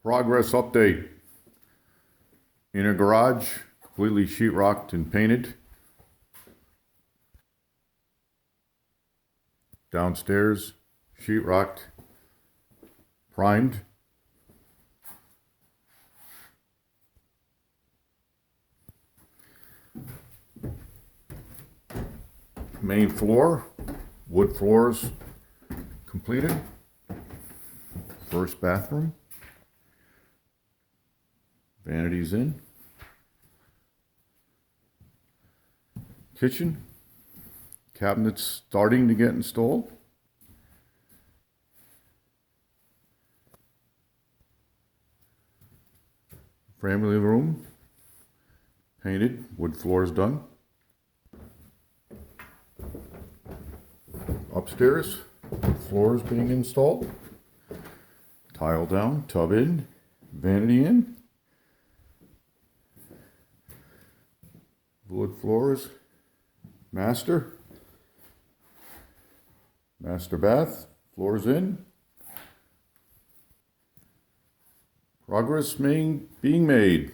Progress update. Inner garage, completely sheetrocked and painted. Downstairs, sheetrocked, primed. Main floor, wood floors completed. First bathroom. Vanities in. Kitchen. Cabinets starting to get installed. Family room. Painted, wood floors done. Upstairs, floors being installed. Tile down, tub in, vanity in. Wood floors, master bath, floors in. Progress being made.